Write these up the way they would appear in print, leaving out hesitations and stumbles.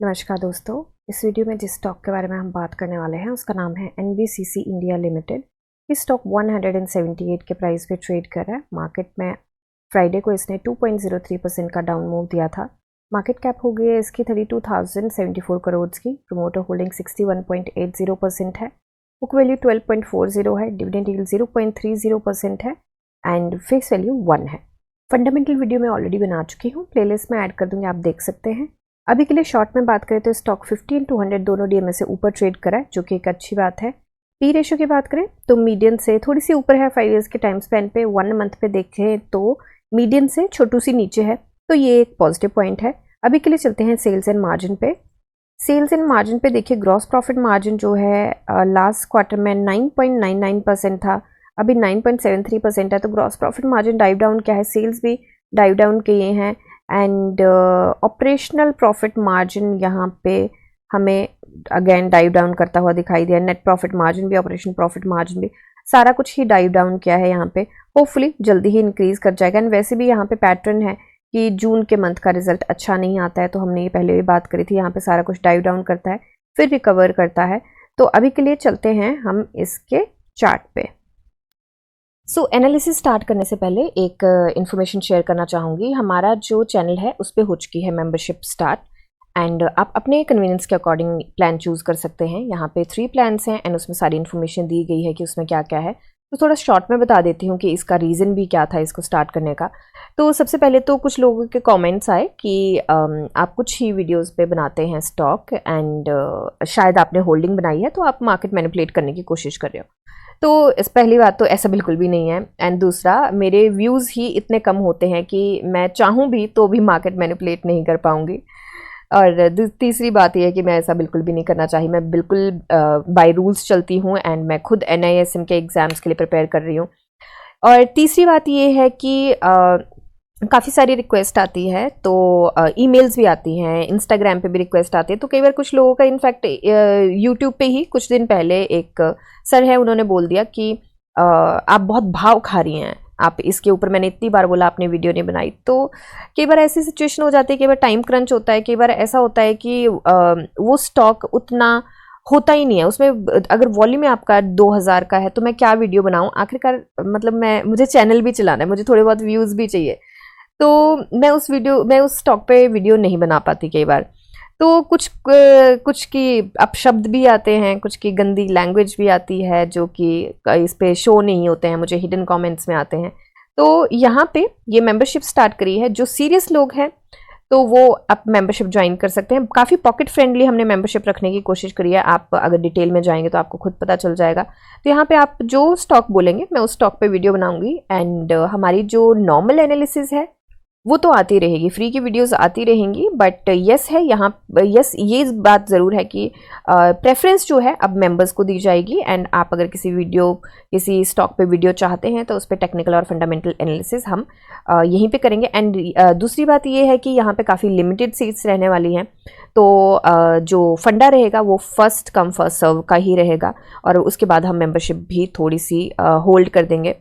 नमस्कार दोस्तों, इस वीडियो में जिस स्टॉक के बारे में हम बात करने वाले हैं उसका नाम है एनबीसीसी इंडिया लिमिटेड। इस स्टॉक 178 के प्राइस पे ट्रेड कर रहा है। मार्केट में फ्राइडे को इसने 2.03% का डाउन मूव दिया था। मार्केट कैप हो गई है इसकी 32,074 करोड़ की। प्रोमोटर होल्डिंग 61.80% है। बुक वैल्यू 12.40 है। डिविडेंड यील्ड 0.30% है एंड फेस वैल्यू 1 है। फंडामेंटल वीडियो मैं ऑलरेडी बना चुकी हूँ, प्लेलिस्ट में ऐड कर दूंगी, आप देख सकते हैं। अभी के लिए शॉर्ट में बात करें तो स्टॉक 50/100 दोनों डीएमए से ऊपर ट्रेड करा है, जो कि एक अच्छी बात है। पी रेशियो की बात करें तो मीडियन से थोड़ी सी ऊपर है 5 ईयर्स के टाइम स्पैन पे। 1 मंथ पे देखें तो मीडियन से छोटू सी नीचे है, तो ये एक पॉजिटिव पॉइंट है। अभी के लिए चलते हैं सेल्स एंड मार्जिन पे। सेल्स एंड मार्जिन पे देखिए, ग्रॉस प्रॉफिट मार्जिन जो है लास्ट क्वार्टर में 9.99% था, अभी 9.73% है। तो gross profit margin dive down क्या है, सेल्स भी डाइव डाउन किए हैं एंड ऑपरेशनल प्रॉफिट मार्जिन यहाँ पे हमें अगेन डाइव डाउन करता हुआ दिखाई दिया। नेट प्रॉफिट मार्जिन भी, ऑपरेशन प्रॉफिट मार्जिन भी, सारा कुछ ही डाइव डाउन किया है यहाँ पे। होपफुली जल्दी ही इंक्रीज कर जाएगा। एंड वैसे भी यहाँ पे पैटर्न है कि जून के मंथ का रिजल्ट अच्छा नहीं आता है, तो हमने ये पहले भी बात करी थी। यहाँ पे सारा कुछ डाइव डाउन करता है फिर रिकवर करता है। तो अभी के लिए चलते हैं हम इसके चार्ट पे। एनालिसिस स्टार्ट करने से पहले एक इन्फॉर्मेशन शेयर करना चाहूँगी। हमारा जो चैनल है उस पर हो चुकी है मेंबरशिप स्टार्ट एंड आप अपने कन्वीनियंस के अकॉर्डिंग प्लान चूज़ कर सकते हैं। यहाँ पे 3 प्लान्स हैं एंड उसमें सारी इन्फॉर्मेशन दी गई है कि उसमें क्या क्या है। तो थोड़ा शॉर्ट में बता देती हूँ कि इसका रीज़न भी क्या था इसको स्टार्ट करने का। तो सबसे पहले तो कुछ लोगों के कमेंट्स आए कि आप कुछ ही वीडियोस पे बनाते हैं स्टॉक एंड शायद आपने होल्डिंग बनाई है तो आप मार्केट मैनिपुलेट करने की कोशिश कर रहे हो। तो इस पहली बात तो ऐसा बिल्कुल भी नहीं है एंड दूसरा, मेरे व्यूज़ ही इतने कम होते हैं कि मैं चाहूँ भी तो भी मार्केट मैनिपुलेट नहीं कर पाऊँगी। और तीसरी बात यह है कि मैं ऐसा बिल्कुल भी नहीं करना चाहिए। मैं बिल्कुल बाय रूल्स चलती हूँ एंड मैं खुद NISM के एग्ज़ाम्स के लिए प्रिपेयर कर रही हूँ। और तीसरी बात ये है कि काफ़ी सारी रिक्वेस्ट आती है, तो ईमेल्स भी आती हैं, इंस्टाग्राम पे भी रिक्वेस्ट आती है। तो कई बार कुछ लोगों का इनफैक्ट यूट्यूब पे ही कुछ दिन पहले एक सर है, उन्होंने बोल दिया कि आप बहुत भाव खा रही हैं, आप इसके ऊपर मैंने इतनी बार बोला आपने वीडियो नहीं बनाई। तो कई बार ऐसी सिचुएशन हो जाती है, कई बार टाइम क्रंच होता है, कई बार ऐसा होता है कि वो स्टॉक उतना होता ही नहीं है उसमें। अगर वॉल्यूम आपका 2000 का है तो मैं क्या वीडियो बनाऊं आखिरकार। मतलब मुझे चैनल भी चलाना है, मुझे थोड़े बहुत व्यूज़ भी चाहिए, तो मैं उस स्टॉक पे वीडियो नहीं बना पाती कई बार। तो कुछ की अपशब्द भी आते हैं, कुछ की गंदी लैंग्वेज भी आती है जो कि इस पे शो नहीं होते हैं, मुझे हिडन कमेंट्स में आते हैं। तो यहाँ पे ये मेंबरशिप स्टार्ट करी है। जो सीरियस लोग हैं तो वो आप मेंबरशिप ज्वाइन कर सकते हैं। काफ़ी पॉकेट फ्रेंडली हमने मेंबरशिप रखने की कोशिश करी है। आप अगर डिटेल में जाएंगे तो आपको खुद पता चल जाएगा। तो यहाँ पे आप जो स्टॉक बोलेंगे मैं उस स्टॉक पे वीडियो बनाऊंगी एंड हमारी जो नॉर्मल एनालिसिस है वो तो आती रहेगी, फ्री की वीडियोस आती रहेंगी। बट यस है यहाँ, यस ये बात ज़रूर है कि प्रेफरेंस जो है अब मेंबर्स को दी जाएगी एंड आप अगर किसी स्टॉक पे वीडियो चाहते हैं तो उस पर टेक्निकल और फंडामेंटल एनालिसिस हम यहीं पे करेंगे। एंड दूसरी बात ये है कि यहाँ पे काफ़ी लिमिटेड सीट्स रहने वाली हैं, तो जो फंडा रहेगा वो फर्स्ट कम फर्स्ट सर्व का ही रहेगा और उसके बाद हम मेंबरशिप भी थोड़ी सी होल्ड कर देंगे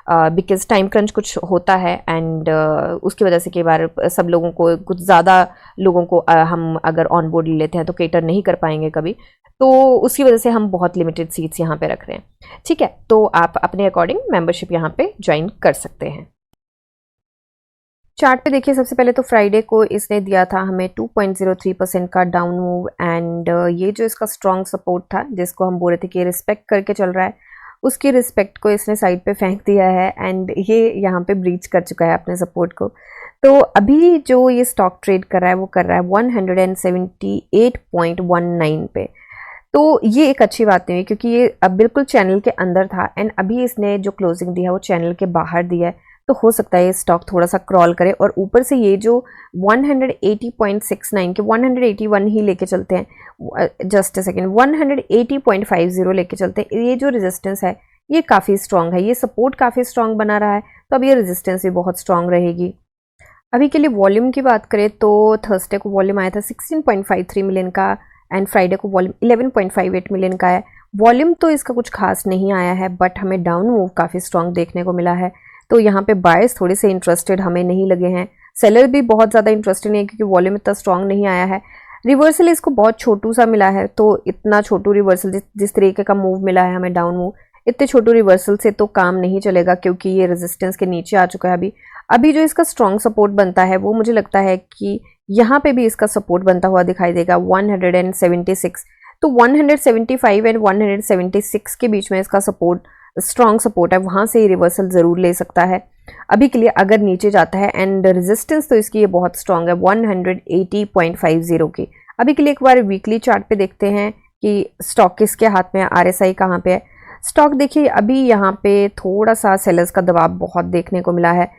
बिकॉज टाइम क्रंच कुछ होता है एंड उसकी वजह से कई बार सब लोगों को, कुछ ज़्यादा लोगों को हम अगर ऑन बोर्ड ले लेते हैं तो केटर नहीं कर पाएंगे कभी। तो उसकी वजह से हम बहुत लिमिटेड सीट्स यहाँ पे रख रहे हैं। ठीक है, तो आप अपने अकॉर्डिंग मेंबरशिप यहाँ पे ज्वाइन कर सकते हैं। चार्ट पे देखिए, सबसे पहले तो फ्राइडे को इसने दिया था हमें 2.03% का डाउन मूव एंड ये जो इसका स्ट्रॉन्ग सपोर्ट था जिसको हम बोल रहे थे कि रिस्पेक्ट करके चल रहा है, उसकी रिस्पेक्ट को इसने साइड पे फेंक दिया है एंड ये यहाँ पे ब्रीच कर चुका है अपने सपोर्ट को। तो अभी जो ये स्टॉक ट्रेड कर रहा है वो कर रहा है 178.19 पे। तो ये एक अच्छी बात नहीं है क्योंकि ये अब बिल्कुल चैनल के अंदर था एंड अभी इसने जो क्लोजिंग दिया है वो चैनल के बाहर दिया है। तो हो सकता है ये स्टॉक थोड़ा सा क्रॉल करे और ऊपर से ये जो 180.69 के 181 ही लेके चलते हैं, जस्ट अ सेकेंड, 180.50 लेके चलते हैं। ये जो रेजिस्टेंस है ये काफ़ी स्ट्रांग है, ये सपोर्ट काफ़ी स्ट्रांग बना रहा है, तो अब ये रेजिस्टेंस भी बहुत स्ट्रांग रहेगी। अभी के लिए वॉल्यूम की बात करें तो थर्सडे को वॉल्यूम आया था 16.53 मिलियन का एंड फ्राइडे को वॉल्यूम 11.58 मिलियन का है। वॉल्यूम तो इसका कुछ खास नहीं आया है बट हमें डाउन मूव काफ़ी स्ट्रांग देखने को मिला है। तो यहाँ पे बायर्स थोड़े से इंटरेस्टेड हमें नहीं लगे हैं, सेलर भी बहुत ज़्यादा इंटरेस्टेड नहीं है क्योंकि वॉल्यूम इतना स्ट्रांग नहीं आया है। रिवर्सल इसको बहुत छोटू सा मिला है, तो इतना छोटू रिवर्सल जिस तरीके का मूव मिला है हमें डाउन मूव, इतने छोटू रिवर्सल से तो काम नहीं चलेगा क्योंकि ये रेजिस्टेंस के नीचे आ चुका है। अभी जो इसका स्ट्रॉन्ग सपोर्ट बनता है वो मुझे लगता है कि यहाँ पे भी इसका सपोर्ट बनता हुआ दिखाई देगा 176। तो 175 एंड 176 के बीच में इसका सपोर्ट, स्ट्रॉन्ग सपोर्ट है, वहां से ये रिवर्सल जरूर ले सकता है अभी के लिए अगर नीचे जाता है। एंड रेजिस्टेंस तो इसकी ये बहुत स्ट्रॉन्ग है 180.50 की। अभी के लिए एक बार वीकली चार्ट पे देखते हैं कि स्टॉक किसके हाथ में है, आरएसआई कहाँ पे है। स्टॉक देखिए अभी यहाँ पे थोड़ा सा सेलर्स का दबाव बहुत देखने को मिला है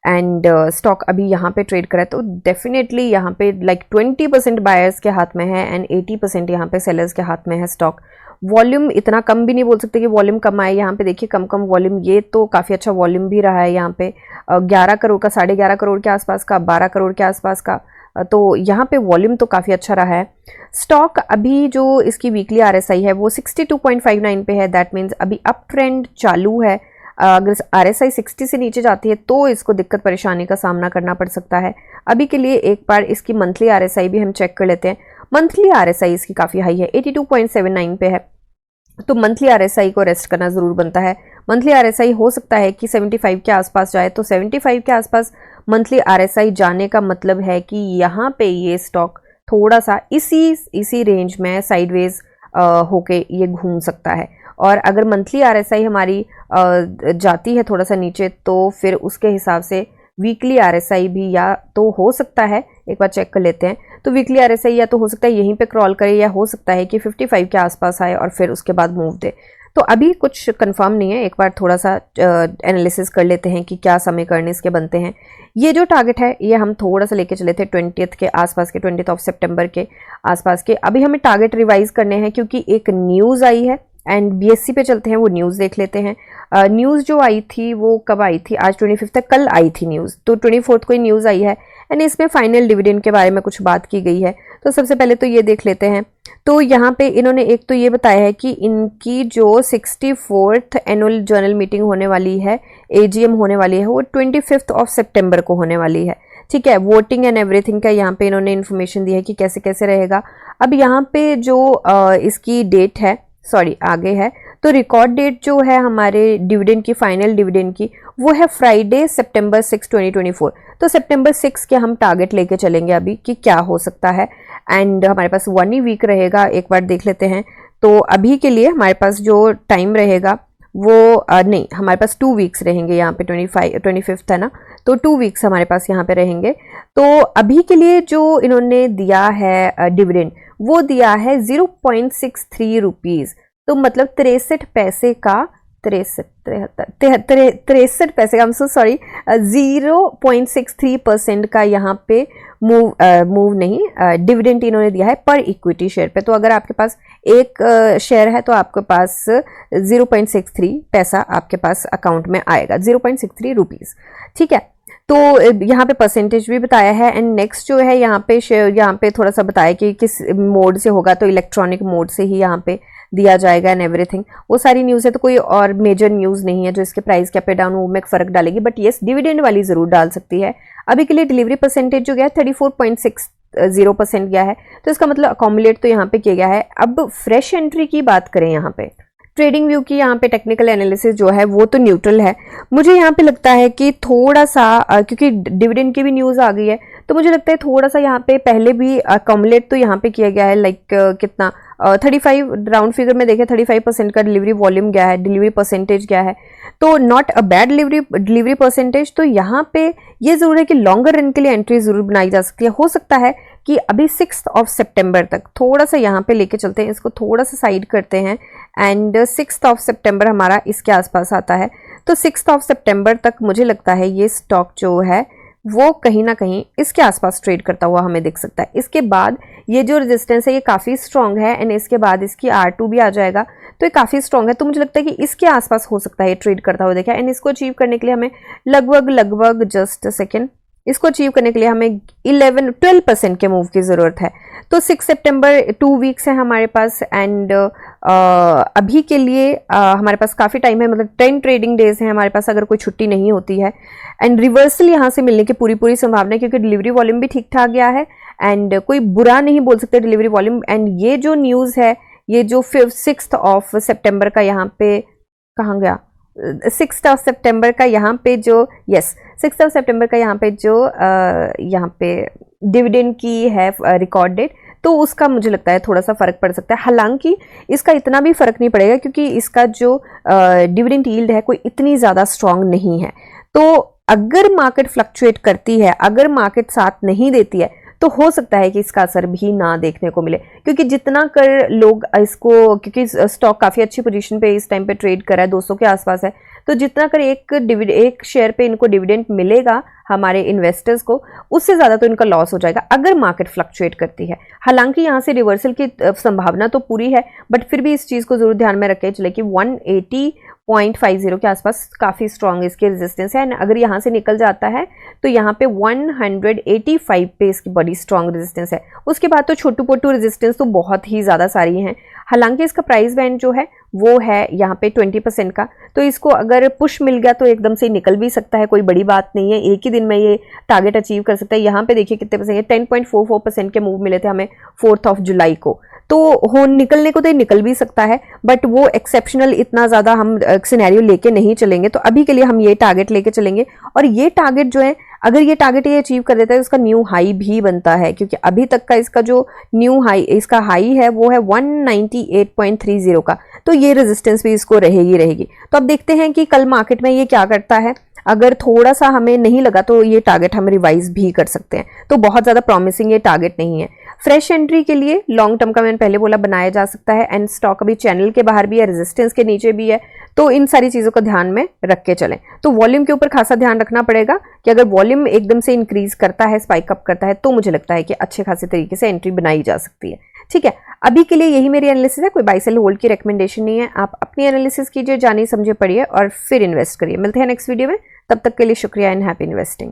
एंड स्टॉक अभी यहाँ पे ट्रेड करा है, तो डेफिनेटली यहाँ पे लाइक 20% बायर्स के हाथ में है एंड 80% यहाँ पे सेलर्स के हाथ में है स्टॉक। वॉल्यूम इतना कम भी नहीं बोल सकते कि वॉल्यूम कम आए, यहाँ पे देखिए कम वॉल्यूम, ये तो काफ़ी अच्छा वॉल्यूम भी रहा है यहाँ पे 11 करोड़ का, 11.5 करोड़ के आसपास का, 12 करोड़ के आसपास का, तो यहाँ पे वॉल्यूम तो काफ़ी अच्छा रहा है। स्टॉक अभी जो इसकी वीकली आरएसआई है वो 62.59 पे है, दैट मीन्स अभी अप ट्रेंड चालू है। अगर आरएसआई 60 से नीचे जाती है तो इसको दिक्कत परेशानी का सामना करना पड़ सकता है। अभी के लिए एक बार इसकी मंथली आरएसआई भी हम चेक कर लेते हैं। मंथली आरएसआई इसकी काफ़ी हाई है, 82.79 पे है, तो मंथली आरएसआई को रेस्ट करना ज़रूर बनता है। मंथली आरएसआई हो सकता है कि 75 के आसपास जाए, तो 75 के आसपास मंथली आरएसआई जाने का मतलब है कि यहाँ पे ये स्टॉक थोड़ा सा इसी रेंज में साइडवेज होके ये घूम सकता है। और अगर मंथली आरएसआई हमारी जाती है थोड़ा सा नीचे, तो फिर उसके हिसाब से वीकली आरएसआई भी या तो हो सकता है, एक बार चेक कर लेते हैं, तो वीकली आरएसआई या तो हो सकता है यहीं पे क्रॉल करे या हो सकता है कि 55 के आसपास आए और फिर उसके बाद मूव दे। तो अभी कुछ कंफर्म नहीं है, एक बार थोड़ा सा एनालिसिस कर लेते हैं कि क्या समीकरण इसके बनते हैं। ये जो टारगेट है ये हम थोड़ा सा लेके चले थे 20th के आसपास के, 20th ऑफ सितंबर के आसपास के। अभी हमें टारगेट रिवाइज करने हैं क्योंकि एक न्यूज़ आई है एंड बीएससी पे चलते हैं, वो न्यूज़ देख लेते हैं। न्यूज़ जो आई थी वो कब आई थी, आज 25 तक, कल आई थी न्यूज़, तो 24 को ही न्यूज़ आई है एंड इसमें फाइनल डिविडेंड के बारे में कुछ बात की गई है। तो सबसे पहले तो ये देख लेते हैं। तो यहाँ पे इन्होंने एक तो ये बताया है कि इनकी जो 64th एनुअल जर्नल मीटिंग होने वाली है, एजीएम होने वाली है, वो 25 ऑफ सितंबर को होने वाली है। ठीक है, वोटिंग एंड एवरीथिंग का यहाँ पे इन्होंने इन्फॉर्मेशन दी है कि कैसे कैसे रहेगा। अब यहाँ पे जो इसकी डेट है, सॉरी आगे है, तो रिकॉर्ड डेट जो है हमारे डिविडेंड की, फाइनल डिविडेंड की, वो है फ्राइडे सितंबर 6, 2024। तो सितंबर 6 के हम टारगेट लेके चलेंगे अभी कि क्या हो सकता है एंड हमारे पास 1 ही वीक रहेगा, एक बार देख लेते हैं। तो अभी के लिए हमारे पास जो टाइम रहेगा वो नहीं, हमारे पास 2 वीक्स रहेंगे यहाँ पे, 25 है ना, तो 2 वीक्स हमारे पास यहाँ पे रहेंगे। तो अभी के लिए जो इन्होंने दिया है डिविडेंड, वो दिया है 0.63 रुपीज़, तो मतलब 63 पैसे का, 63 पैसे का, 0.63% का यहाँ पे मूव नहीं, डिविडेंड इन्होंने दिया है पर इक्विटी शेयर पे। तो अगर आपके पास एक शेयर है तो आपके पास 0.63 पैसा आपके पास अकाउंट में आएगा, 0.63 रुपीज़। ठीक है, तो यहाँ पे परसेंटेज भी बताया है एंड नेक्स्ट जो है यहाँ पे थोड़ा सा बताया कि किस मोड से होगा, तो इलेक्ट्रॉनिक मोड से ही यहाँ पे दिया जाएगा एंड एवरीथिंग। वो सारी न्यूज़ है, तो कोई और मेजर न्यूज़ नहीं है जो इसके प्राइस के अप डाउन मूव में फ़र्क डालेगी, बट येस डिविडेंड वाली ज़रूर डाल सकती है। अभी के लिए डिलीवरी परसेंटेज जो गया है 34.60% गया है, तो इसका मतलब अकोमुलेट तो यहाँ पे किया गया है। अब फ्रेश एंट्री की बात करें, यहाँ पे ट्रेडिंग व्यू की, यहाँ पे टेक्निकल एनालिसिस जो है वो तो न्यूट्रल है। मुझे यहाँ पे लगता है कि थोड़ा सा क्योंकि डिविडेंड की भी न्यूज़ आ गई है, तो मुझे लगता है थोड़ा सा यहाँ पे पहले भी अकोमुलेट तो यहाँ पे किया गया है, लाइक कितना 35 राउंड फिगर में देखें 35% का डिलीवरी वॉल्यूम गया है, डिलीवरी परसेंटेज गया है, तो not a bad delivery percentage. तो यहाँ पे ये जरूर है कि लॉन्गर रन के लिए एंट्री जरूर बनाई जा सकती है। हो सकता है कि अभी 6 ऑफ सितंबर तक थोड़ा सा यहाँ पे लेके चलते हैं, इसको थोड़ा सा साइड करते हैं एंड 6 ऑफ सितंबर हमारा इसके आसपास आता है। तो 6 ऑफ सितंबर तक मुझे लगता है ये स्टॉक जो है वो कहीं ना कहीं इसके आसपास ट्रेड करता हुआ हमें दिख सकता है। इसके बाद ये जो रेजिस्टेंस है ये काफ़ी स्ट्रॉन्ग है एंड इसके बाद इसकी R2 भी आ जाएगा, तो ये काफ़ी स्ट्रॉन्ग है। तो मुझे लगता है कि इसके आसपास हो सकता है ये ट्रेड करता हुआ देखा, एंड इसको अचीव करने के लिए हमें लगभग जस्ट अ सेकेंड, इसको अचीव करने के लिए हमें 12% के मूव की ज़रूरत है। तो 6 सितंबर 2 वीक्स है हमारे पास एंड अभी के लिए हमारे पास काफ़ी टाइम है, मतलब 10 ट्रेडिंग डेज हैं हमारे पास अगर कोई छुट्टी नहीं होती है। एंड रिवर्सल यहाँ से मिलने की पूरी संभावना है क्योंकि डिलीवरी वॉल्यूम भी ठीक ठाक गया है एंड कोई बुरा नहीं बोल सकते डिलीवरी वॉल्यूम। एंड ये जो न्यूज़ है, ये जो 6 सितंबर का यहाँ पे कहाँ गया, 6 सितंबर का यहाँ पे जो 6 सितंबर का यहाँ पे जो यहाँ पे डिविडेंड की है रिकॉर्ड डेट, तो उसका मुझे लगता है थोड़ा सा फर्क पड़ सकता है। हालांकि इसका इतना भी फर्क नहीं पड़ेगा क्योंकि इसका जो डिविडेंड यील्ड है कोई इतनी ज़्यादा स्ट्रांग नहीं है। तो अगर मार्केट फ्लक्चुएट करती है, अगर मार्केट साथ नहीं देती है, तो हो सकता है कि इसका असर भी ना देखने को मिले, क्योंकि जितना कर लोग इसको, क्योंकि स्टॉक काफ़ी अच्छी पोजीशन पे इस टाइम पे ट्रेड कर रहा है, 200 के आसपास है, तो जितना कर एक शेयर पे इनको डिविडेंड मिलेगा हमारे इन्वेस्टर्स को, उससे ज़्यादा तो इनका लॉस हो जाएगा अगर मार्केट फ्लक्चुएट करती है। हालांकि यहाँ से रिवर्सल की संभावना तो पूरी है, बट फिर भी इस चीज़ को जरूर ध्यान में रखें चले कि 180.50 के आसपास काफ़ी स्ट्रॉन्ग इसके रेजिस्टेंस है। एंड अगर यहाँ से निकल जाता है तो यहाँ पे 185 पे इसकी बड़ी स्ट्रॉन्ग रेजिस्टेंस है। उसके बाद तो छोटू पोटू रेजिस्टेंस तो बहुत ही ज़्यादा सारी हैं। हालांकि इसका प्राइस बैंड जो है वो है यहाँ पे 20% का, तो इसको अगर पुश मिल गया तो एकदम से निकल भी सकता है, कोई बड़ी बात नहीं है, एक ही दिन में ये टारगेट अचीव कर सकता है। यहाँ पे देखिए कितने परसेंट, 10.44% के मूव मिले थे हमें 4 जुलाई को, तो निकलने को तो निकल भी सकता है, बट वो एक्सेप्शनल इतना ज़्यादा हम सिनेरियो लेके नहीं चलेंगे। तो अभी के लिए हम ये टारगेट लेके चलेंगे, और ये टारगेट जो है, अगर ये टारगेट ये अचीव कर देता है तो उसका न्यू हाई भी बनता है, क्योंकि अभी तक का इसका जो न्यू हाई, इसका हाई है वो है 198.30 का, तो ये रेजिस्टेंस भी इसको रहेगी। तो अब देखते हैं कि कल मार्केट में ये क्या करता है। अगर थोड़ा सा हमें नहीं लगा तो ये टारगेट हम रिवाइज भी कर सकते हैं, तो बहुत ज़्यादा प्रॉमिसिंग ये टारगेट नहीं है। फ्रेश एंट्री के लिए लॉन्ग टर्म का मैंने पहले बोला बनाया जा सकता है, एंड स्टॉक अभी चैनल के बाहर भी है, रेजिस्टेंस के नीचे भी है, तो इन सारी चीज़ों को ध्यान में रख के चलें। तो वॉल्यूम के ऊपर खासा ध्यान रखना पड़ेगा कि अगर वॉल्यूम एकदम से इंक्रीज करता है, स्पाइक अप करता है, तो मुझे लगता है कि अच्छे खासे तरीके से एंट्री बनाई जा सकती है। ठीक है, अभी के लिए यही मेरी एनालिसिस है, कोई बाय सेल होल्ड की रिकमेंडेशन नहीं है। आप अपनी एनालिसिस कीजिए, जानिए समझिए, पढ़िए और फिर इन्वेस्ट करिए। मिलते हैं नेक्स्ट वीडियो में, तब तक के लिए शुक्रिया एंड हैप्पी इन्वेस्टिंग।